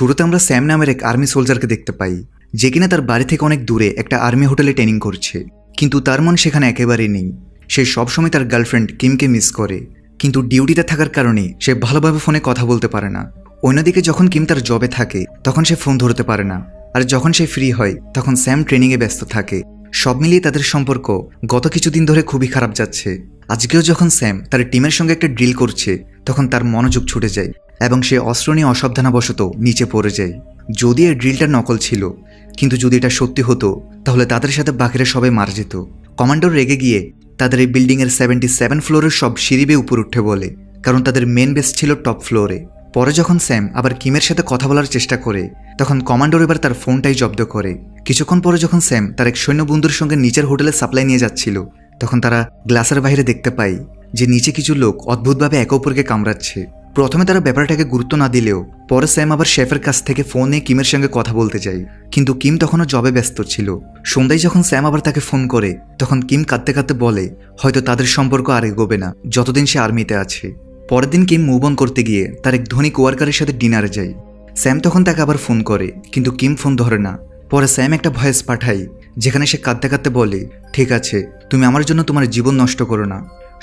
শুরুতে আমরা স্যাম নামের এক আর্মি সোলজারকে দেখতে পাই, যে কিনা তার বাড়ি থেকে অনেক দূরে একটা আর্মি হোটেলে ট্রেনিং করছে। কিন্তু তার মন সেখানে একেবারেই নেই। সে সবসময় তার গার্লফ্রেন্ড কিমকে মিস করে, কিন্তু ডিউটিতে থাকার কারণে সে ভালোভাবে ফোনে কথা বলতে পারে না। অন্যদিকে যখন কিম তার জবে থাকে তখন সে ফোন ধরতে পারে না, আর যখন সে ফ্রি হয় তখন স্যাম ট্রেনিংয়ে ব্যস্ত থাকে। সব মিলিয়ে তাদের সম্পর্ক গত কিছুদিন ধরে খুবই খারাপ যাচ্ছে। আজকেও যখন স্যাম তার টিমের সঙ্গে একটা ড্রিল করছে তখন তার মনোযোগ ছুটে যায় এবং সে অস্ত্র নিয়ে অসাবধানবশত নিচে পড়ে যায়। যদি এই ড্রিলটা নকল ছিল, কিন্তু যদি এটা সত্যি হতো তাহলে তাদের সাথে বাকিরা সবাই মারা যেত। কমান্ডার রেগে গিয়ে তাদের এই বিল্ডিংয়ের 77 ফ্লোরের সব সিঁড়ি বেয়ে উপর উঠে বলে, কারণ তাদের মেন বেস ছিল টপ ফ্লোরে। পরে যখন স্যাম আবার কিমের সাথে কথা বলার চেষ্টা করে তখন কমান্ডার এবার তার ফোনটাই জব্দ করে। কিছুক্ষণ পরে যখন স্যাম তার এক সৈন্য বন্ধুর সঙ্গে নিচের হোটেলে সাপ্লাই নিয়ে যাচ্ছিল তখন তারা গ্লাসের বাইরে দেখতে পায় যে নিচে কিছু লোক অদ্ভুতভাবে একে অপরকে কামড়াচ্ছে। প্রথমে তারা ব্যাপারটাকে গুরুত্ব না দিলেও পরে স্যাম আবার শেফের কাছ থেকে ফোনে কিমের সঙ্গে কথা বলতে যায়, কিন্তু কিম তখনও জবে ব্যস্ত ছিল। সন্ধ্যায় যখন স্যাম আবার তাকে ফোন করে তখন কিম কাঁদতে কাঁদতে বলে হয়তো তাদের সম্পর্ক আর এগোবে না যতদিন সে আর্মিতে আছে। পরের দিন কিম মুভ অন করতে গিয়ে তার এক ধনী কোয়ার্কারের সাথে ডিনারে যায়। স্যাম তখন তাকে আবার ফোন করে, কিন্তু কিম ফোন ধরে না। পরে স্যাম একটা ভয়েস পাঠায় যেখানে সে কাঁদতে কাঁদতে বলে, ঠিক আছে, তুমি আমার জন্য তোমার জীবন নষ্ট করো না,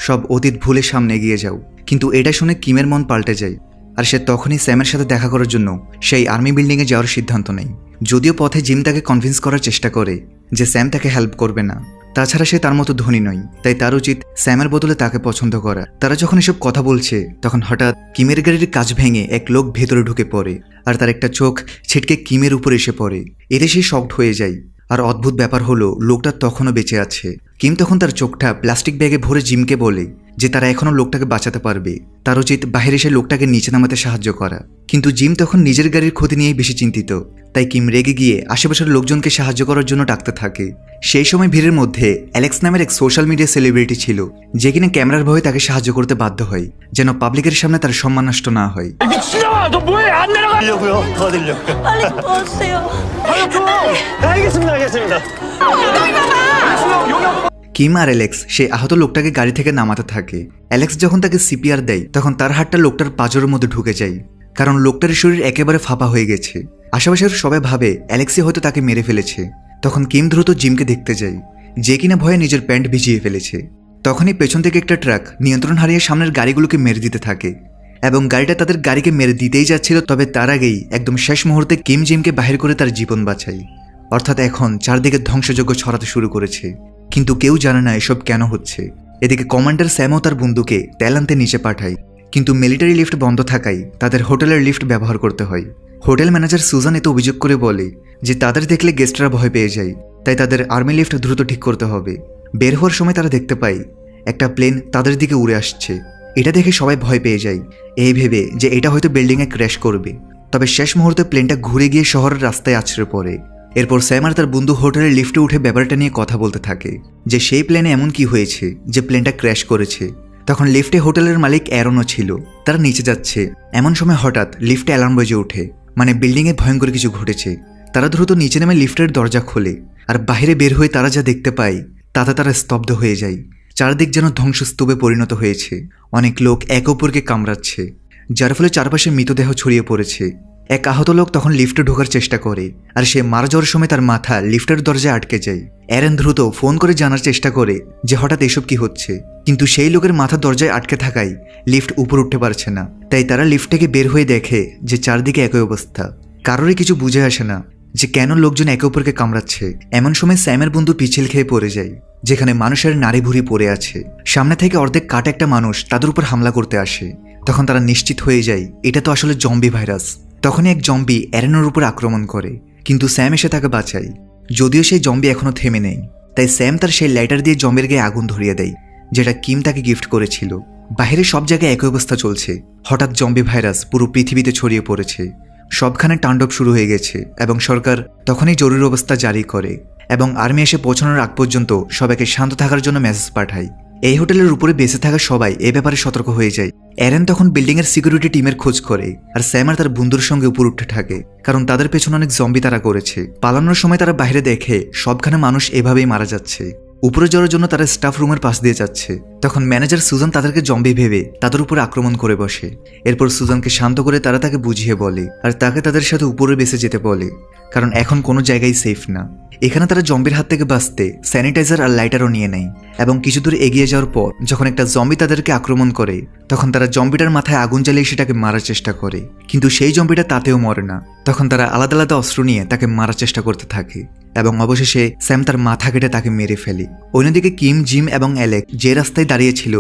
সব অতীত ভুলে সামনে এগিয়ে যাও। কিন্তু এটা শুনে কিমের মন পাল্টে যায়, আর সে তখনই স্যামের সাথে দেখা করার জন্য সেই আর্মি বিল্ডিংয়ে যাওয়ার সিদ্ধান্ত নেয়। যদিও পথে জিম তাকে কনভিন্স করার চেষ্টা করে যে স্যাম তাকে হেল্প করবে না, তাছাড়া সে তার মতো ধনী নয়, তাই তার উচিত স্যামের বদলে তাকে পছন্দ করা। তারা যখন এসব কথা বলছে তখন হঠাৎ কিমের গাড়ির কাঁচ ভেঙে এক লোক ভেতরে ঢুকে পড়ে, আর তার একটা চোখ ছিটকে কিমের উপর এসে পড়ে। এতে সে শকড হয়ে যায়। আর অদ্ভুত ব্যাপার হলো লোকটা তখনও বেঁচে আছে। কিম তখন তার চোখটা প্লাস্টিক ব্যাগে ভরে জিমকে বলে যে তারা এখনও লোকটাকে বাঁচাতে পারবে, তার উচিত বাইরে এসে লোকটাকে নিচে নামাতে সাহায্য করা। কিন্তু জিম তখন নিজের গাড়ির ক্ষতি নিয়েই বেশি চিন্তিত, তাই কিম রেগে গিয়ে আশেপাশের লোকজনকে সাহায্য করার জন্য ডাকতে থাকে। সেই সময় ভিড়ের মধ্যে অ্যালেক্স নামের এক সোশ্যাল মিডিয়া সেলিব্রিটি ছিল, যে কিনা ক্যামেরার ভয়ে তাকে সাহায্য করতে বাধ্য হয় যেন পাবলিকের সামনে তার সম্মান নষ্ট না হয়। কিম আর অ্যালেক্স সেই আহত লোকটাকে গাড়ি থেকে নামাতে থাকে। অ্যালেক্স যখন তাকে সিপিআর দেয় তখন তার হাতটা লোকটার পাঁজরের মধ্যে ঢুকে যায়, কারণ লোকটার শরীর একেবারে ফাঁপা হয়ে গেছে। আশেপাশের সবাই ভাবে অ্যালেক্সই হয়তো তাকে মেরে ফেলেছে। তখন কিম দ্রুত জিমকে দেখতে যায়, যে কিনা ভয়ে নিজের প্যান্ট ভিজিয়ে ফেলেছে। তখনই পেছন থেকে একটা ট্রাক নিয়ন্ত্রণ হারিয়ে সামনের গাড়িগুলোকে মেরে দিতে থাকে, এবং গাড়িটা তাদের গাড়িকে মেরে দিতেই যাচ্ছিল। তবে তার আগেই একদম শেষ মুহূর্তে কিম জিমকে বাহির করে তার জীবন বাঁচায়। অর্থাৎ এখন চারদিকে ধ্বংসযজ্ঞ ছড়াতে শুরু করেছে, কিন্তু কেউ জানে না এসব কেন হচ্ছে। এদিকে কমান্ডার স্যামও তার বন্ধুকে তেল আনতে নিচে পাঠায়, কিন্তু মিলিটারি লিফট বন্ধ থাকায় তাদের হোটেলের লিফট ব্যবহার করতে হয়। হোটেল ম্যানেজার সুজান এতে অভিযোগ করে বলে যে তাদের দেখলে গেস্টরা ভয় পেয়ে যায়, তাই তাদের আর্মি লিফট দ্রুত ঠিক করতে হবে। বের হওয়ার সময় তারা দেখতে পায় একটা প্লেন তাদের দিকে উড়ে আসছে। এটা দেখে সবাই ভয় পেয়ে যায়, এই ভেবে যে এটা হয়তো বিল্ডিংয়ে ক্র্যাশ করবে। তবে শেষ মুহূর্তে প্লেনটা ঘুরে গিয়ে শহরের রাস্তায় আছড়ে পড়ে। এরপর স্যাম আর তার বন্ধু হোটেলের লিফটে উঠে ব্যাপারটা নিয়ে কথা বলতে থাকে যে সেই প্লেনে এমন কি হয়েছে যে প্লেনটা ক্র্যাশ করেছে। তখন লিফটে হোটেলের মালিক অ্যারনও ছিল। তারা নিচে যাচ্ছে, এমন সময় হঠাৎ লিফটে অ্যালার্ম বেজে ওঠে, মানে বিল্ডিংয়ে ভয়ঙ্কর কিছু ঘটেছে। তারা দ্রুত নিচে নেমে লিফটের দরজা খোলে, আর বাইরে বের হয়ে তারা যা দেখতে পায় তাতে তারা স্তব্ধ হয়ে যায়। চারদিক যেন ধ্বংসস্তূপে পরিণত হয়েছে। অনেক লোক একে অপরকে কামড়াচ্ছে, যার ফলে চারপাশে মৃতদেহ ছড়িয়ে পড়েছে। এক আহত লোক তখন লিফটে ঢোকার চেষ্টা করে, আর সে মারা যাওয়ার সময় তার মাথা লিফটের দরজায় আটকে যায়। অ্যারন দ্রুত ফোন করে জানার চেষ্টা করে যে হঠাৎ এসব কি হচ্ছে, কিন্তু সেই লোকের মাথা দরজায় আটকে থাকায় লিফট উপর উঠতে পারছে না। তাই তারা লিফট থেকে বের হয়ে দেখে যে চারদিকে একই অবস্থা। কারোরই কিছু বুঝে আসে না যে কেন লোকজন একে অপরকে কামড়াচ্ছে। এমন সময় স্যামের বন্ধু পিছিল খেয়ে পড়ে যায়, যেখানে মানুষের নাড়ি ভুড়ি পড়ে আছে। সামনে থেকে অর্ধেক কাটা একটা মানুষ তাদের উপর হামলা করতে আসে। তখন তারা নিশ্চিত হয়ে যায় এটা তো আসলে জম্বি ভাইরাস। তখনই এক জম্বি অ্যারনের উপর আক্রমণ করে, কিন্তু স্যাম এসে তাকে বাঁচায়। যদিও সেই জম্বি এখনো থেমে নেই, তাই স্যাম তার সেই লাইটার দিয়ে জম্বির গায়ে আগুন ধরিয়ে দেয়, যেটা কিম তাকে গিফট করেছিল। বাইরে সব জায়গায় একই অবস্থা চলছে। হঠাৎ জম্বি ভাইরাস পুরো পৃথিবীতে ছড়িয়ে পড়েছে, সবখানে তাণ্ডব শুরু হয়ে গেছে, এবং সরকার তখনই জরুরি অবস্থা জারি করে এবং আর্মি এসে পৌঁছানোর আগ পর্যন্ত সবাইকে শান্ত থাকার জন্য মেসেজ পাঠায়। এই হোটেলের উপরে বেঁচে থাকা সবাই এ ব্যাপারে সতর্ক হয়ে যায়। অ্যারন তখন বিল্ডিংয়ের সিকিউরিটি টিমের খোঁজ করে, আর স্যাম আর তার বন্ধুর সঙ্গে উপর উঠতে থাকে, কারণ তাদের পেছনে অনেক জম্বি তারা করেছে। পালানোর সময় তারা বাইরে দেখে সবখানে মানুষ এভাবেই মারা যাচ্ছে। উপরে যাওয়ার জন্য তারা স্টাফ রুমের পাশ দিয়ে যাচ্ছে। তখন ম্যানেজার সুজান তাদেরকে জম্বি ভেবে তাদের উপর আক্রমণ করে বসে। এরপর সুজানকে শান্ত করে তারা তাকে বুঝিয়ে বলে আর তাকে তাদের সাথে উপরে বেসে যেতে বলে, কারণ এখন কোনো জায়গায় সেফ না। এখানে তারা জম্বির হাত থেকে বাঁচতে স্যানিটাইজার আর লাইটারও নিয়ে নেয় এবং কিছু দূর এগিয়ে যাওয়ার পর যখন একটা জম্বি তাদেরকে আক্রমণ করে তখন তারা জম্বিটার মাথায় আগুন জ্বালিয়ে সেটাকে মারার চেষ্টা করে, কিন্তু সেই জম্বিটা তাতেও মরে না। তখন তারা আলাদা আলাদা অস্ত্র নিয়ে তাকে মারার চেষ্টা করতে থাকে এবং অবশেষে স্যাম তার মাথা কেটে তাকে মেরে ফেলে। অন্যদিকে কিম, জিম এবং অ্যালেক্স যে রাস্তায় দাঁড়িয়েছিল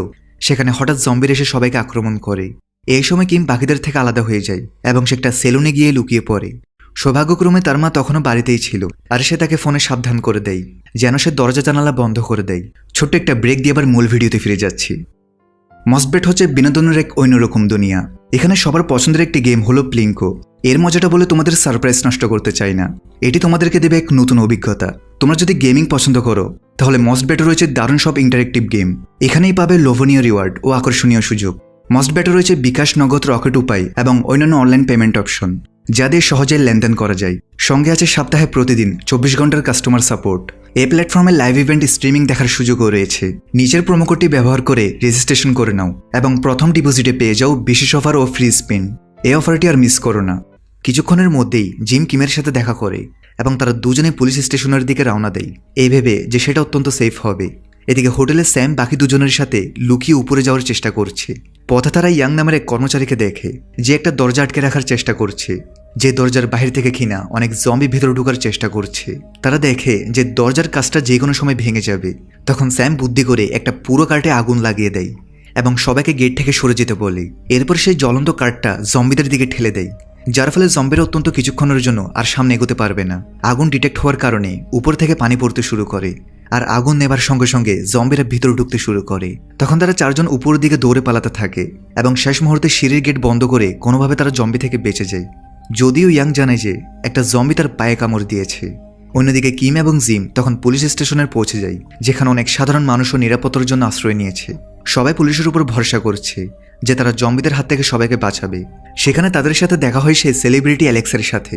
সেখানে হঠাৎ জম্বির এসে সবাইকে আক্রমণ করে। এই সময় কিম বাকিদের থেকে আলাদা হয়ে যায় এবং সে একটা সেলুনে গিয়ে লুকিয়ে পড়ে। সৌভাগ্যক্রমে তার মা তখনও বাড়িতেই ছিল আর সে তাকে ফোনে সাবধান করে দেয় যেন সে দরজা জানালা বন্ধ করে দেয়। ছোট্ট একটা ব্রেক দিয়ে আবার মূল ভিডিওতে ফিরে যাচ্ছি। মসবেট হচ্ছে বিনোদনের এক অন্যরকম দুনিয়া। এখানে সবার পছন্দের একটি গেম হলো প্লিঙ্কো। এর মজাটা বলে তোমাদের সারপ্রাইজ নষ্ট করতে চাই না, এটি তোমাদেরকে দেবে এক নতুন অভিজ্ঞতা। তোমরা যদি গেমিং পছন্দ করো তাহলে মসবেটে রয়েছে দারুণ সব ইন্টারেক্টিভ গেম। এখানেই পাবে লোভনীয় রিওয়ার্ড ও আকর্ষণীয় সুযোগ। মসবেটে রয়েছে বিকাশ, নগদ, রকেট উপায় এবং অন্যান্য অনলাইন পেমেন্ট অপশন যা দিয়ে সহজে লেনদেন করা যায়। সঙ্গে আছে সপ্তাহে প্রতিদিন 24 ঘন্টার কাস্টমার সাপোর্ট। এই প্ল্যাটফর্মে লাইভ ইভেন্ট স্ট্রিমিং দেখার সুযোগও রয়েছে। নিচের প্রোমোকোডটি ব্যবহার করে রেজিস্ট্রেশন করে নাও এবং প্রথম ডিপোজিটে পেয়ে যাও বিশেষ অফার ও ফ্রি স্পিন। এই অফারটি আর মিস করো না। কিছুক্ষণের মধ্যেই জিম কিমের সাথে দেখা করে এবং তারা দুজনে পুলিশ স্টেশনের দিকে রওনা দেয়, এই ভেবে যে সেটা অত্যন্ত সেফ হবে। এদিকে হোটেলে স্যাম বাকি দুজনের সাথে লুকিয়ে উপরে যাওয়ার চেষ্টা করছে। পথে তারা ইয়াং নামের এক কর্মচারীকে দেখে যে একটা দরজা আটকে রাখার চেষ্টা করছে, যে দরজার বাহির থেকে কিনা অনেক জম্বি ভেতরে ঢোকার চেষ্টা করছে। তারা দেখে যে দরজার কাজটা যে কোনো সময় ভেঙে যাবে। তখন স্যাম বুদ্ধি করে একটা পুরো কার্টে আগুন লাগিয়ে দেয় এবং সবাইকে গেট থেকে সরে যেতে বলে। এরপর সেই জ্বলন্ত কার্টটা জম্বিদের দিকে ঠেলে দেয়, যার ফলে জম্বিরা অত্যন্ত কিছুক্ষণের জন্য আর সামনে এগোতে পারবে না। আগুন ডিটেক্ট হওয়ার কারণে উপর থেকে পানি পড়তে শুরু করে আর আগুন নেবার সঙ্গে সঙ্গে জম্বিরা ভিতরে ঢুকতে শুরু করে। তখন তারা চারজন উপরের দিকে দৌড়ে পালাতে থাকে এবং শেষ মুহূর্তে সিঁড়ির গেট বন্ধ করে কোনোভাবে তারা জম্বি থেকে বেঁচে যায়। যদিও ইয়াং জানে যে একটা জম্বি তার পায়ে কামড় দিয়েছে। অন্যদিকে কিম এবং জিম তখন পুলিশ স্টেশনে পৌঁছে যায়, যেখানে অনেক সাধারণ মানুষও নিরাপত্তার জন্য আশ্রয় নিয়েছে। সবাই পুলিশের উপর ভরসা করছে যে তারা জম্বিদের হাত থেকে সবাইকে বাঁচাবে। সেখানে তাদের সাথে দেখা হয় সেই সেলিব্রিটি অ্যালেক্সের সাথে,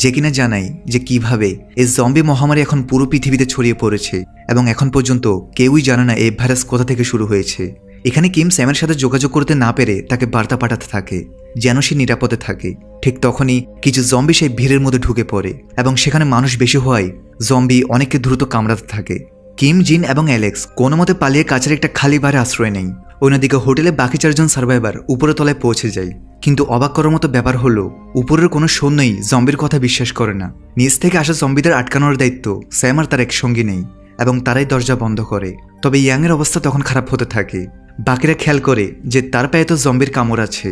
যে কিনা জানায় যে কিভাবে এই জম্বি মহামারী এখন পুরো পৃথিবীতে ছড়িয়ে পড়েছে এবং এখন পর্যন্ত কেউই জানে না এই ভাইরাস কোথা থেকে শুরু হয়েছে। এখানে কিম স্যামের সাথে যোগাযোগ করতে না পেরে তাকে বার্তা পাঠাতে থাকে যেন সে নিরাপদে থাকে। ঠিক তখনই কিছু জম্বি সেই ভিড়ের মধ্যে ঢুকে পড়ে এবং সেখানে মানুষ বেশি হওয়ায় জম্বি অনেককে দ্রুত কামড়াতে থাকে। কিম, জিন এবং অ্যালেক্স কোনো মতে পালিয়ে কাছের একটা খালি বারে আশ্রয় নেয়। অন্যদিকে হোটেলে বাকি চারজন সার্ভাইভার উপরের তলায় পৌঁছে যায়, কিন্তু অবাক করার মতো ব্যাপার হলো উপরের কোনো সৈন্যই জম্বির কথা বিশ্বাস করে না। নিচ থেকে আসা জম্বিদের আটকানোর দায়িত্ব স্যাম আর তার এক সঙ্গী নেই এবং তারাই দরজা বন্ধ করে। তবে ইয়াংয়ের অবস্থা তখন খারাপ হতে থাকে। বাকিরা খেয়াল করে যে তার পায়ে তো জম্বির কামড় আছে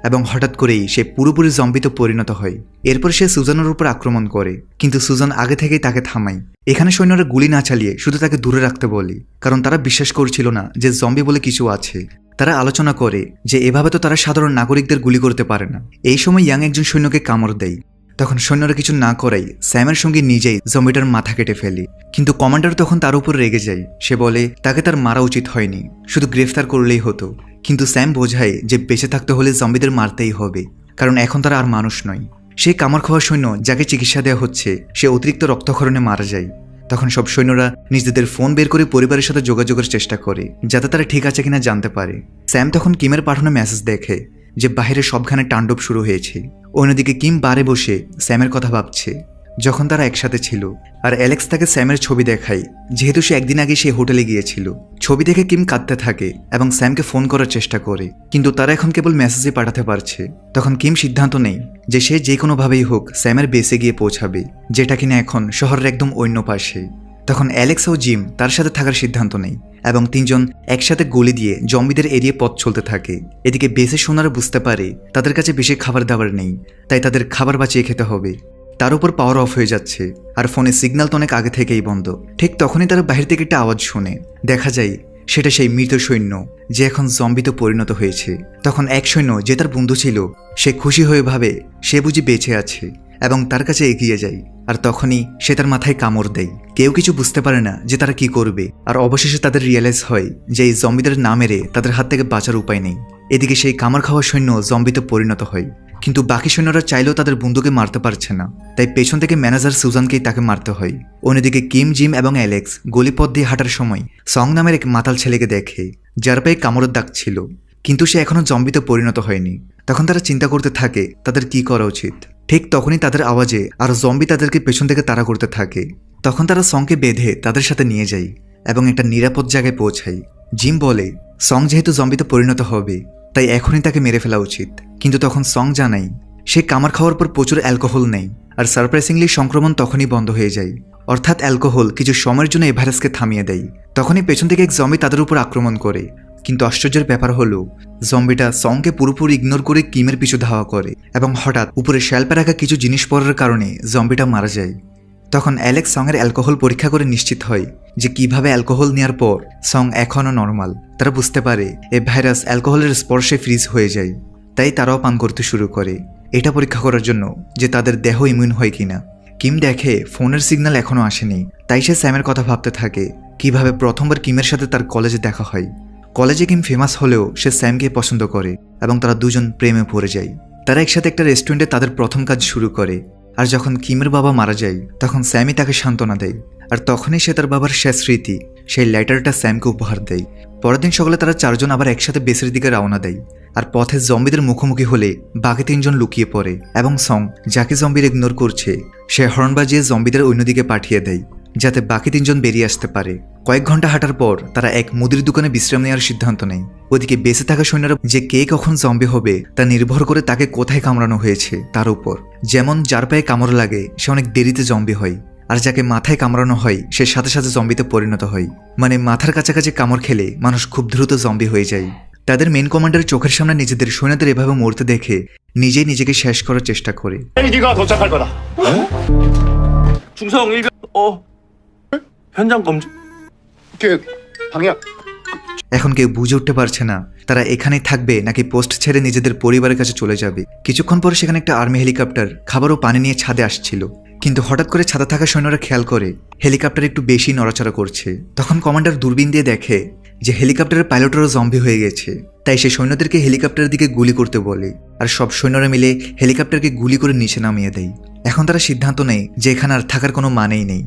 এবং হঠাৎ করেই সে পুরোপুরি জম্বিতে পরিণত হয়। এরপর সে সুজানের উপর আক্রমণ করে, কিন্তু সুজান আগে থেকেই তাকে থামায়। এখানে সৈন্যরা গুলি না চালিয়ে শুধু তাকে দূরে রাখতে বলে, কারণ তারা বিশ্বাস করছিল না যে জম্বি বলে কিছু আছে। তারা আলোচনা করে যে এভাবে তো তারা সাধারণ নাগরিকদের গুলি করতে পারে না। এই সময় ইয়াং একজন সৈন্যকে কামড় দেয়। তখন সৈন্যরা কিছু না করাই স্যামের সঙ্গে নিজেই জম্বিটার মাথা কেটে ফেলে, কিন্তু কমান্ডার তখন তার উপর রেগে যায়। সে বলে তাকে তার মারা উচিত হয়নি, শুধু গ্রেফতার করলেই হতো। কিন্তু স্যাম বোঝায় যে বেঁচে থাকতে হলে জম্বিদের মারতেই হবে, কারণ এখন তারা আর মানুষ নয়। সেই কামড় খাওয়া সৈন্য যাকে চিকিৎসা দেওয়া হচ্ছে সে অতিরিক্ত রক্তক্ষরণে মারা যায়। তখন সব সৈন্যরা নিজেদের ফোন বের করে পরিবারের সাথে যোগাযোগের চেষ্টা করে যাতে তারা ঠিক আছে কিনা জানতে পারে। স্যাম তখন কিমের পাঠানো মেসেজ দেখে যে বাইরে সবখানে তাণ্ডব শুরু হয়েছে। অন্যদিকে কিম বারে বসে স্যামের কথা ভাবছে যখন তারা একসাথে ছিল, আর অ্যালেক্স তাকে স্যামের ছবি দেখায় যেহেতু সে একদিন আগে সেই হোটেলে গিয়েছিল। ছবি দেখে কিম কাঁদতে থাকে এবং স্যামকে ফোন করার চেষ্টা করে, কিন্তু তারা এখন কেবল মেসেজই পাঠাতে পারছে। তখন কিম সিদ্ধান্ত নেয় যে সে যে কোনোভাবেই হোক স্যামের বেসে গিয়ে পৌঁছাবে, যেটা কিনা এখন শহরের একদম অন্য পাশে। তখন অ্যালেক্স ও জিম তার সাথে থাকার সিদ্ধান্ত নেয় এবং তিনজন একসাথে গলি দিয়ে জম্বিদের এড়িয়ে পথ চলতে থাকে। এদিকে বেসে সোনারা বুঝতে পারে তাদের কাছে বেশি খাবার দাবার নেই, তাই তাদের খাবার বাঁচিয়ে খেতে হবে। তার উপর পাওয়ার অফ হয়ে যাচ্ছে আর ফোনে সিগন্যাল তো অনেক আগে থেকেই বন্ধ। ঠিক তখনই তারা বাহির থেকে একটা আওয়াজ শুনে। দেখা যায় সেটা সেই মৃত সৈন্য যে এখন জম্বিতে পরিণত হয়েছে। তখন এক সৈন্য যে তার বন্ধু ছিল সে খুশি হয়ে ভাবে সে বুঝি বেঁচে আছে এবং তার কাছে এগিয়ে যায়, আর তখনই সে তার মাথায় কামড় দেয়। কেউ কিছু বুঝতে পারে না যে তারা কি করবে, আর অবশেষে তাদের রিয়েলাইজ হয় যে এই জম্বিদের না মেরে তাদের হাত থেকে বাঁচার উপায় নেই। এদিকে সেই কামড় খাওয়া সৈন্য জম্বিতে পরিণত হয় কিন্তু বাকি সৈন্যরা চাইলেও তাদের বন্ধুকে মারতে পারছে না, তাই পেছন থেকে ম্যানেজার সুজানকেই তাকে মারতে হয়। অন্যদিকে কিম, জিম এবং অ্যালেক্স গলিপথ দিয়ে হাঁটার সময় সং নামের এক মাতাল ছেলেকে দেখে, যার পায়ে কামড়ের দাগ ছিল, কিন্তু সে এখনো জম্বিতে পরিণত হয়নি। তখন তারা চিন্তা করতে থাকে তাদের কি করা উচিত। ঠিক তখনই তাদের আওয়াজে আর জম্বি তাদেরকে পেছন থেকে তাড়া করতে থাকে। তখন তারা সংকে বেঁধে তাদের সাথে নিয়ে যায় এবং একটা নিরাপদ জায়গায় পৌঁছায়। জিম বলে সং যেহেতু জম্বিতে পরিণত হবে তাই এখনই তাকে মেরে ফেলা উচিত, কিন্তু তখন সং জানায় সে কামড় খাওয়ার পর প্রচুর অ্যালকোহল নেয়, আর সারপ্রাইজিংলি সংক্রমণ তখনই বন্ধ হয়ে যায়। অর্থাৎ অ্যালকোহল কিছু সময়ের জন্য এই ভাইরাসকে থামিয়ে দেয়। তখনই পেছন থেকে এক জম্বি তাদের উপর আক্রমণ করে, কিন্তু আশ্চর্যের ব্যাপার হলো জম্বিটা সংকে পুরোপুরি ইগনোর করে কিমের পিছু ধাওয়া করে এবং হঠাৎ উপরে শেল্পে রাখা কিছু জিনিস পড়ার কারণে জম্বিটা মারা যায়। তখন অ্যালেক্স সঙের অ্যালকোহল পরীক্ষা করে নিশ্চিত হয় যে কিভাবে অ্যালকোহল নেওয়ার পর সং এখনও নর্মাল। তারা বুঝতে পারে এই ভাইরাস অ্যালকোহলের স্পর্শে ফ্রিজ হয়ে যায়, তাই তারাও পান করতে শুরু করে এটা পরীক্ষা করার জন্য যে তাদের দেহ ইমিউন হয় কিনা। কিম দেখে ফোনের সিগন্যাল এখনও আসেনি, তাই সে স্যামের কথা ভাবতে থাকে কিভাবে প্রথমবার কিমের সাথে তার কলেজে দেখা হয়। কলেজে কিম ফেমাস হলেও সে স্যামকে পছন্দ করে এবং তারা দুজন প্রেমে পড়ে যায়। তারা একসাথে একটা রেস্টুরেন্টে তাদের প্রথম কাজ শুরু করে। আর যখন কিমের বাবা মারা যায় তখন স্যামই তাকে সান্ত্বনা দেয়, আর তখনই সে তার বাবার শেষ স্মৃতি সেই লেটারটা স্যামকে উপহার দেয়। পরের দিন সকালে তারা চারজন আবার একসাথে বেসের দিকে রওনা দেয়, আর পথে জম্বিদের মুখোমুখি হলে বাকি তিনজন লুকিয়ে পড়ে এবং সং যাকে জম্বির ইগনোর করছে সে হর্ন বাজিয়ে জম্বিদের অন্যদিকে পাঠিয়ে দেয় যাতে বাকি তিনজন বেরিয়ে আসতে পারে। কয়েক ঘন্টা হাঁটার পর তারা এক মুদির দোকানে বিশ্রাম নেওয়ার সিদ্ধান্ত নেয়। ওদিকে বেঁচে থাকা সৈন্যরা যে কে কখন জম্বি হবে তা নির্ভর করে তাকে কোথায় কামড়ানো হয়েছে তার উপর। যেমন যার পায়ে কামড় লাগে সে অনেক দেরিতে জম্বি হয়, আর যাকে মাথায় কামড়ানো হয় সে সাথে সাথে জম্বিতে পরিণত হয়। মানে মাথার কাছাকাছি কামড় খেলে মানুষ খুব দ্রুত জম্বি হয়ে যায়। তাদের মেন কমান্ডার চোখের সামনে নিজেদের সৈন্যদের এভাবে মরতে দেখে নিজেই নিজেকে শেষ করার চেষ্টা করে। 헬기가 도착할 거다. 중성 일병 현장 검증. 그 방향 এখন কেউ বুঝে উঠতে পারছে না তারা এখানেই থাকবে নাকি পোস্ট ছেড়ে নিজেদের পরিবারের কাছে চলে যাবে। কিছুক্ষণ পর সেখানে একটা আর্মি হেলিকপ্টার খাবার ও পানি নিয়ে ছাদে আসছিল, কিন্তু হঠাৎ করে ছাদে থাকা সৈন্যরা খেয়াল করে হেলিকপ্টার একটু বেশি নড়াচড়া করছে। তখন কমান্ডার দূরবীন দিয়ে দেখে যে হেলিকপ্টারের পাইলটেরও জম্বি হয়ে গেছে, তাই সে সৈন্যদেরকে হেলিকপ্টারের দিকে গুলি করতে বলে, আর সব সৈন্যরা মিলে হেলিকপ্টারকে গুলি করে নিচে নামিয়ে দেয়। এখন তারা সিদ্ধান্ত নেয় যে এখানে আর থাকার কোনো মানেই নেই,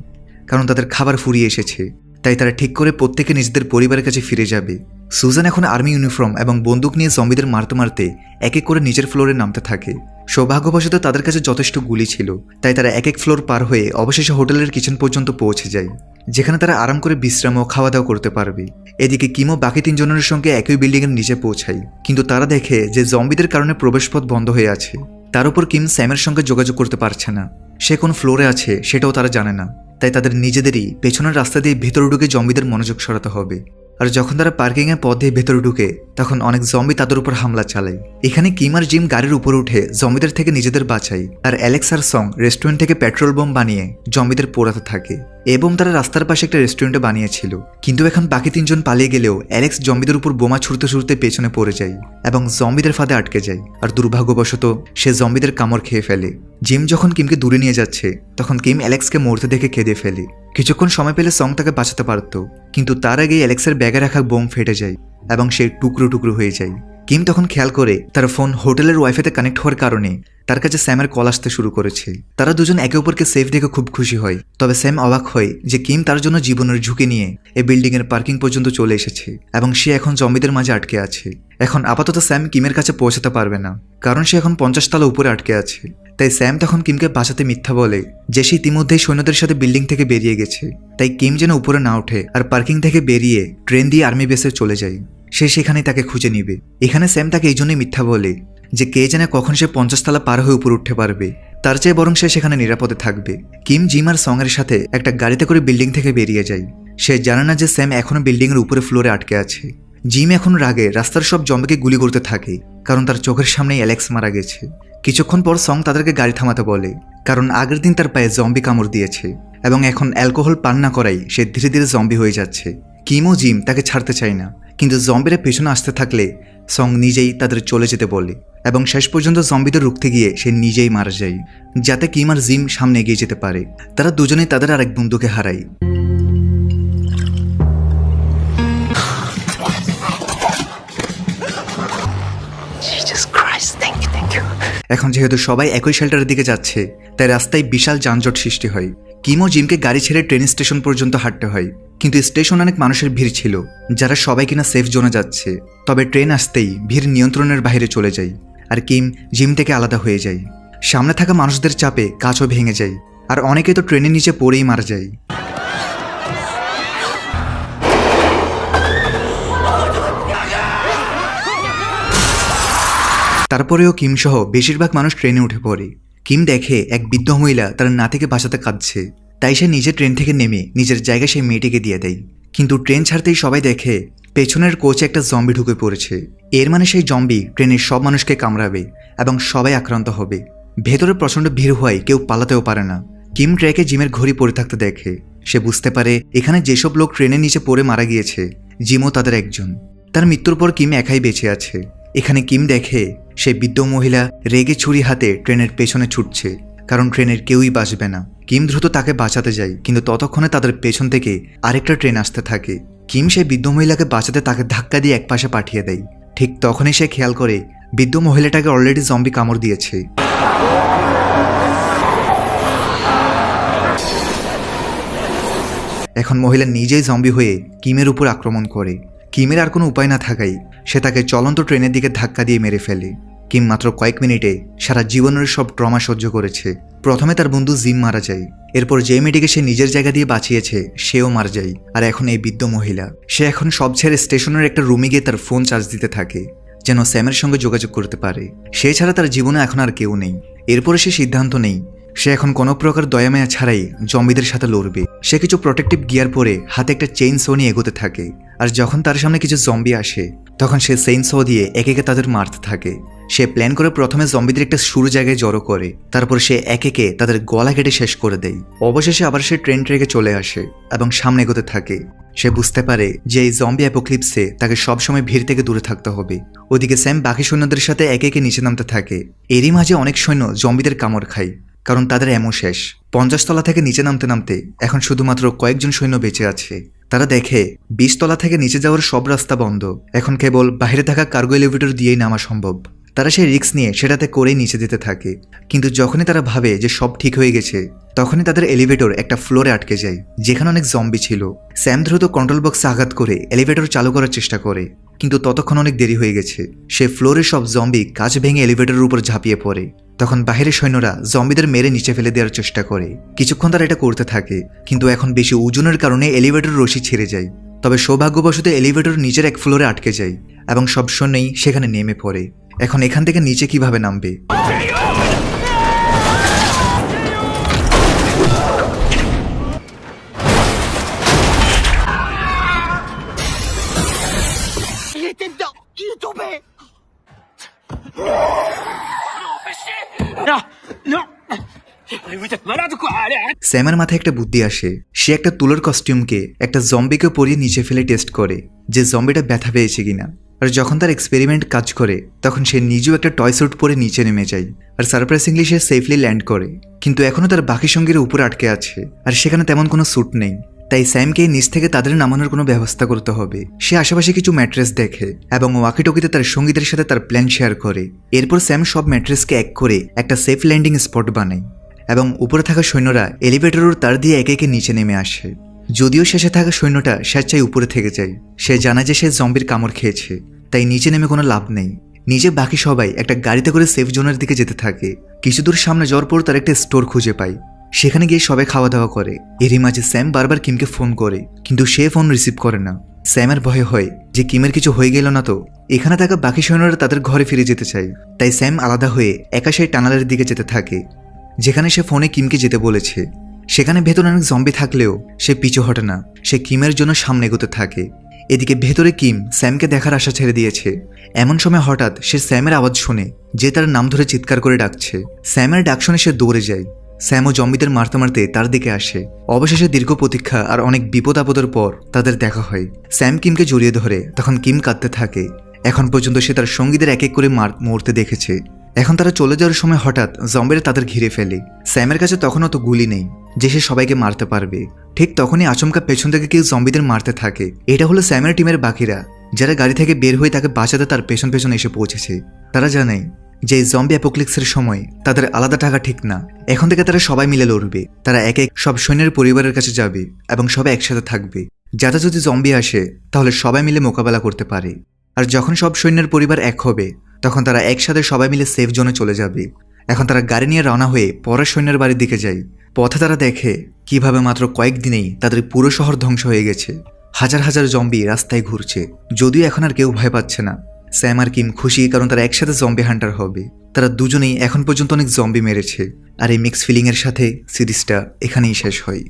কারণ তাদের খাবার ফুরিয়ে এসেছে। তাই তারা ঠিক করে প্রত্যেকে নিজেদের পরিবারের কাছে ফিরে যাবে। সুজান এখন আর্মি ইউনিফর্ম এবং বন্দুক নিয়ে জম্বিদের মারতে মারতে এক এক করে নিচের ফ্লোরে নামতে থাকে। সৌভাগ্যবশত তাদের কাছে যথেষ্ট গুলি ছিল, তাই তারা এক এক ফ্লোর পার হয়ে অবশেষে হোটেলের কিচেন পর্যন্ত পৌঁছে যায়, যেখানে তারা আরাম করে বিশ্রাম ও খাওয়া দাওয়া করতে পারবে। এদিকে কিমো বাকি তিনজনের সঙ্গে একই বিল্ডিংয়ের নিচে পৌঁছায়, কিন্তু তারা দেখে যে জম্বিদের কারণে প্রবেশপথ বন্ধ হয়ে আছে। তার উপর কিম স্যামের সঙ্গে যোগাযোগ করতে পারছে না, সে কোন ফ্লোরে আছে সেটাও তারা জানে না। তাই তাদের নিজেদেরই পেছনের রাস্তা দিয়ে ভেতরে ঢুকে জম্বিদের মনোযোগ সরাতে হবে। আর যখন তারা পার্কিংয়ের পথ দিয়ে ভেতরে ঢুকে তখন অনেক জম্বি তাদের উপর হামলা চালায়। এখানে কিম আর জিম গাড়ির উপরে উঠে জম্বিদের থেকে নিজেদের বাঁচায়, আর অ্যালেক্স আর সং রেস্টুরেন্ট থেকে পেট্রোল বোম বানিয়ে জম্বিদের পোড়াতে থাকে। এবং তারা রাস্তার পাশে একটা রেস্টুরেন্টে বানিয়েছিল, কিন্তু এখন বাকি তিনজন পালিয়ে গেলেও অ্যালেক্স জম্বিদের উপর বোমা ছুড়তে ছুড়তে পেছনে পড়ে যায় এবং জম্বিদের ফাঁদে আটকে যায়, আর দুর্ভাগ্যবশত সে জম্বিদের কামড় খেয়ে ফেলে। জিম যখন কিমকে দূরে নিয়ে যাচ্ছে তখন কিম অ্যালেক্সকে মরতে দেখে কেঁদে ফেলে। কিছুক্ষণ সময় পেলে সং তাকে বাঁচাতে পারত, কিন্তু তার আগে অ্যালেক্সের ব্যাগে রাখা বোম ফেটে যায় এবং সে টুকরো টুকরো হয়ে যায়। কিম তখন খেয়াল করে তার ফোন হোটেলের ওয়াইফাইতে কানেক্ট হওয়ার কারণে তার কাছে স্যামের কল আসতে শুরু করেছে। তারা দুজন একে অপরকে সেফ দেখে খুব খুশি হয়, তবে স্যাম অবাক হয় যে কিম তার জন্য জীবনের ঝুঁকি নিয়ে এই বিল্ডিংয়ের পার্কিং পর্যন্ত চলে এসেছে এবং সে এখন জম্বিদের মাঝে আটকে আছে। এখন আপাতত স্যাম কিমের কাছে পৌঁছাতে পারবে না, কারণ সে এখন 50 তলা উপরে আটকে আছে। তাই স্যাম তখন কিমকে বাঁচাতে মিথ্যা বলে যে সে ইতিমধ্যেই সৈন্যদের সাথে বিল্ডিং থেকে বেরিয়ে গেছে, তাই কিম যেন উপরে না ওঠে আর পার্কিং থেকে বেরিয়ে ট্রেন দিয়ে আর্মি বেসে চলে যায়। সে সেখানেই তাকে খুঁজে নিবে। এখানে স্যাম তাকে এই জন্যই মিথ্যা বলে যে কে জানে কখন সে 50 তলা পার হয়ে উপরে উঠতে পারবে, তার চেয়ে বরং সে সেখানে নিরাপদে থাকবে। কিম জিম আর সং এর সাথে একটা গাড়িতে করে বিল্ডিং থেকে বেরিয়ে যায়। সে জানে না যে স্যাম এখনো বিল্ডিং এর উপরে ফ্লোরে আটকে আছে। জিম এখন রাগে রাস্তার সব জম্বিকে গুলি করতে থাকে, কারণ তার চোখের সামনেই অ্যালেক্স মারা গেছে। কিছুক্ষণ পর সং তাদেরকে গাড়ি থামাতে বলে, কারণ আগের দিন তার পায়ে জম্বি কামড় দিয়েছে এবং এখন অ্যালকোহল পান না করাই সে ধীরে ধীরে জম্বি হয়ে যাচ্ছে। কিম ও জিম তাকে ছাড়তে চায় না, কিন্তু জম্বিরা পেছনে আসতে থাকলে সং নিজেই তাদের চলে যেতে বলে এবং শেষ পর্যন্ত জম্বিদের রুখতে গিয়ে সে নিজেই মারা যায়, যাতে কিম আর জিম সামনে এগিয়ে যেতে পারে। তারা দুজনেই তাদের আরেক বন্ধুকে হারায়। এখন যেহেতু সবাই একই শেল্টারের দিকে যাচ্ছে তাই রাস্তায় বিশাল যানজট সৃষ্টি হয়। কিম ও জিমকে গাড়ি ছেড়ে ট্রেন স্টেশন পর্যন্ত হাঁটতে হয়, কিন্তু স্টেশন অনেক মানুষের ভিড় ছিল যারা সবাই কিনা সেফ জোনে যাচ্ছে। তবে ট্রেন আসতেই ভিড় নিয়ন্ত্রণের বাইরে চলে যায় আর কিম জিম থেকে আলাদা হয়ে যায়। সামনে থাকা মানুষদের চাপে কাঁচও ভেঙে যায় আর অনেকে তো ট্রেনের নিচে পড়েই মারা যায়। তারপরেও কিম সহ বেশিরভাগ মানুষ ট্রেনে উঠে পড়ে। কিম দেখে এক বৃদ্ধ মহিলা তার নাতিকে বাঁচাতে কাঁদছে, তাই সে নিজে ট্রেন থেকে নেমে নিজের জায়গা সেই মেয়েটিকে দিয়ে দেয়। কিন্তু ট্রেন ছাড়তেই সবাই দেখে পেছনের কোচে একটা জম্বি ঢুকে পড়েছে। এর মানে সেই জম্বি ট্রেনের সব মানুষকে কামড়াবে এবং সবাই আক্রান্ত হবে। ভেতরে প্রচণ্ড ভিড় হওয়ায় কেউ পালাতেও পারে না। কিম ট্র্যাকে জিমের ঘড়ি পড়ে থাকতে দেখে। সে বুঝতে পারে এখানে যেসব লোক ট্রেনের নিচে পড়ে মারা গিয়েছে জিমও তাদের একজন। তার মৃত্যুর পর কিম একাই বেঁচে আছে। এখানে কিম দেখে সেই বৃদ্ধ মহিলা রেগে ছুরি হাতে ট্রেনের পেছনে ছুটছে, কারণ ট্রেনের কেউই বাঁচবে না। কিম দ্রুত তাকে বাঁচাতে যায়, কিন্তু ততক্ষণে তাদের পেছন থেকে আরেকটা ট্রেন আসতে থাকে। কিম সেই বৃদ্ধ মহিলাকে বাঁচাতে তাকে ধাক্কা দিয়ে একপাশে পাঠিয়ে দেয়। ঠিক তখনই সে খেয়াল করে বৃদ্ধ মহিলাটাকে অলরেডি জম্বি কামড় দিয়েছে। এখন মহিলা নিজেই জম্বি হয়ে কিমের উপর আক্রমণ করে। কিমের আর কোনো উপায় না থাকায় সে তাকে চলন্ত ট্রেনের দিকে ধাক্কা দিয়ে মেরে ফেলে। কিম মাত্র কয়েক মিনিটে সারা জীবনের সব ট্রমা সহ্য করেছে। প্রথমে তার বন্ধু জিম মারা যায়, এরপর যে মেয়েটিকে সে নিজের জায়গা দিয়ে বাঁচিয়েছে সেও মারা যায়, আর এখন এই বৃদ্ধ মহিলা। সে এখন সব ছেড়ে স্টেশনের একটা রুমে গিয়ে তার ফোন চার্জ দিতে থাকে যেন স্যামের সঙ্গে যোগাযোগ করতে পারে। সে ছাড়া তার জীবনে এখন আর কেউ নেই। এরপরে সে সিদ্ধান্ত নেই সে এখন কোনো প্রকার দয়ামায়া ছাড়াই জম্বিদের সাথে লড়বে। সে কিছু প্রোটেক্টিভ গিয়ার পরে হাতে একটা চেইন সো নিয়ে এগোতে থাকে, আর যখন তার সামনে কিছু জম্বি আসে তখন সে চেইন সো দিয়ে একে একে তাদের মারতে থাকে। সে প্ল্যান করে প্রথমে জম্বিদের একটা শুরু জায়গায় জড়ো করে, তারপর সে একে একে তাদের গলা কেটে শেষ করে দেয়। অবশেষে আবার সে ট্রেন ট্রেকে চলে আসে এবং সামনে এগোতে থাকে। সে বুঝতে পারে যে এই জম্বি অ্যাপোক্লিপসে তাকে সবসময় ভিড় থেকে দূরে থাকতে হবে। ওদিকে স্যাম বাকি সৈন্যদের সাথে একে একে নিচে নামতে থাকে। এরই মাঝে অনেক সৈন্য জম্বিদের কামড় খায়, কারণ তাদের এমন শেষ। 50 তলা থেকে নিচে নামতে নামতে এখন শুধুমাত্র কয়েকজন সৈন্য বেঁচে আছে। তারা দেখে 20 তলা থেকে নিচে যাওয়ার সব রাস্তা বন্ধ, এখন কেবল বাইরে থাকা কার্গো এলিভেটর দিয়েই নামা সম্ভব। তারা সেই রিস্ক নিয়ে সেটাতে করেই নিচে যেতে থাকে। কিন্তু যখনই তারা ভাবে যে সব ঠিক হয়ে গেছে তখনই তাদের এলিভেটর একটা ফ্লোরে আটকে যায় যেখানে অনেক জম্বি ছিল। স্যাম দ্রুত কন্ট্রোল বক্সে আঘাত করে এলিভেটর চালু করার চেষ্টা করে, কিন্তু ততক্ষণ অনেক দেরি হয়ে গেছে। সে ফ্লোরে সব জম্বি কাঁচ ভেঙে এলিভেটরের উপর ঝাঁপিয়ে পড়ে। তখন বাহিরের সৈন্যরা জম্বিদের মেরে নিচে ফেলে দেওয়ার চেষ্টা করে। কিছুক্ষণ তারা এটা করতে থাকে, কিন্তু এখন বেশি ওজনের কারণে এলিভেটর রশি ছিঁড়ে যায়। তবে সৌভাগ্যবশত এলিভেটর নিচের এক ফ্লোরে আটকে যায় এবং সব সৈন্যই সেখানে নেমে পড়ে। এখন এখান থেকে নিচে কিভাবে নামবে? Il était dedans. Il est tombé. Non, non. Vous êtes malade ou quoi? Allez, arrête. স্যামের মাথায় একটা বুদ্ধি আসে। সে একটা তুলোর কস্টিউমকে একটা জম্বিকে পরিয়ে নিচে ফেলে টেস্ট করে যে জম্বিটা ব্যথা পেয়েছে কিনা। আর যখন তার এক্সপেরিমেন্ট কাজ করে তখন সে নিজেও একটা টয় স্যুট পরে নিচে নেমে যায়, আর সারপ্রাইজিংলি সে সেফলি ল্যান্ড করে। কিন্তু এখনও তার বাকি সঙ্গীর উপরে আটকে আছে, আর সেখানে তেমন কোনো স্যুট নেই। তাই স্যামকে নিচ থেকে তাদের নামানোর কোনো ব্যবস্থা করতে হবে। সে আশেপাশে কিছু ম্যাট্রেস দেখে এবং ওয়াকিটকিতে তার সঙ্গীদের সাথে তার প্ল্যান শেয়ার করে। এরপর স্যাম সব ম্যাট্রেসকে এক করে একটা সেফ ল্যান্ডিং স্পট বানায় এবং উপরে থাকা সৈন্যরা এলিভেটরের তার দিয়ে একে একে নিচে নেমে আসে। যদিও শেষে থাকা সৈন্যটা স্বেচ্ছায় উপরে থেকে যায়। সে জানা যে সে জম্বির কামড় খেয়েছে, তাই নিচে নেমে কোনো লাভ নেই। নিজে বাকি সবাই একটা গাড়িতে করে সেফ জোনের দিকে যেতে থাকে। কিছু দূর সামনে যাওয়ার পর তার একটা স্টোর খুঁজে পায়। সেখানে গিয়ে সবাই খাওয়া দাওয়া করে। এরই মাঝে স্যাম বারবার কিমকে ফোন করে, কিন্তু সে ফোন রিসিভ করে না। স্যামের ভয় হয় যে কিমের কিছু হয়ে গেল না তো। এখানে থাকা বাকি সৈন্যরা তাদের ঘরে ফিরে যেতে চায়, তাই স্যাম আলাদা হয়ে একা সেই টানেলের দিকে যেতে থাকে যেখানে সে ফোনে কিমকে যেতে বলেছে। সেখানে ভেতরে অনেক জম্বি থাকলেও সে পিছু হটে না। সে কিমের জন্য সামনে এগোতে থাকে। এদিকে ভেতরে কিম স্যামকে দেখার আশা ছেড়ে দিয়েছে। এমন সময় হঠাৎ সে স্যামের আওয়াজ শুনে, যে তার নাম ধরে চিৎকার করে ডাকছে। স্যামের ডাক শুনে সে দৌড়ে যায়। স্যামও জম্বিদের মারতে মারতে তার দিকে আসে। অবশেষে দীর্ঘ প্রতীক্ষা আর অনেক বিপদ আপদের পর তাদের দেখা হয়। স্যাম কিমকে জড়িয়ে ধরে, তখন কিম কাঁদতে থাকে। এখন পর্যন্ত সে তার সঙ্গীদের এক এক করে মরতে দেখেছে। এখন তারা চলে যাওয়ার সময় হঠাৎ জম্বিরা তাদের ঘিরে ফেলে। স্যামের কাছে তখন অত গুলি নেই যে সে সবাইকে মারতে পারবে। ঠিক তখনই আচমকা পেছন থেকে কেউ জম্বিদের মারতে থাকে। এটা হলো স্যামের টিমের বাকিরা, যারা গাড়ি থেকে বের হয়ে তাকে বাঁচাতে তার পেছন পেছন এসে পৌঁছেছে। তারা জানায় যে জম্বি অ্যাপোক্লিপসের সময় তাদের আলাদা থাকা ঠিক না, এখন থেকে তারা সবাই মিলে লড়বে। তারা এক এক সব সৈন্যের পরিবারের কাছে যাবে এবং সবাই একসাথে থাকবে, যাতে যদি জম্বি আসে তাহলে সবাই মিলে মোকাবেলা করতে পারে। আর যখন সব সৈন্যের পরিবার এক হবে তখন তারা একসাথে সবাই মিলে সেফ জোনে চলে যাবে। এখন তারা গাড়ি নিয়ে রওনা হয়ে পরের সৈন্যের বাড়ির দিকে যায়। পথে তারা দেখে কিভাবে মাত্র কয়েকদিনেই তাদের পুরো শহর ধ্বংস হয়ে গেছে। হাজার হাজার জম্বি রাস্তায় ঘুরছে। যদিও এখন আর কেউ ভয় পাচ্ছে না। স্যাম আর কিম খুশি, কারণ তারা একসাথে জম্বি হান্টার হবে। তারা দুজনেই এখন পর্যন্ত অনেক জম্বি মেরেছে। আর এই মিক্স ফিলিংয়ের সাথে সিরিজটা এখানেই শেষ হয়।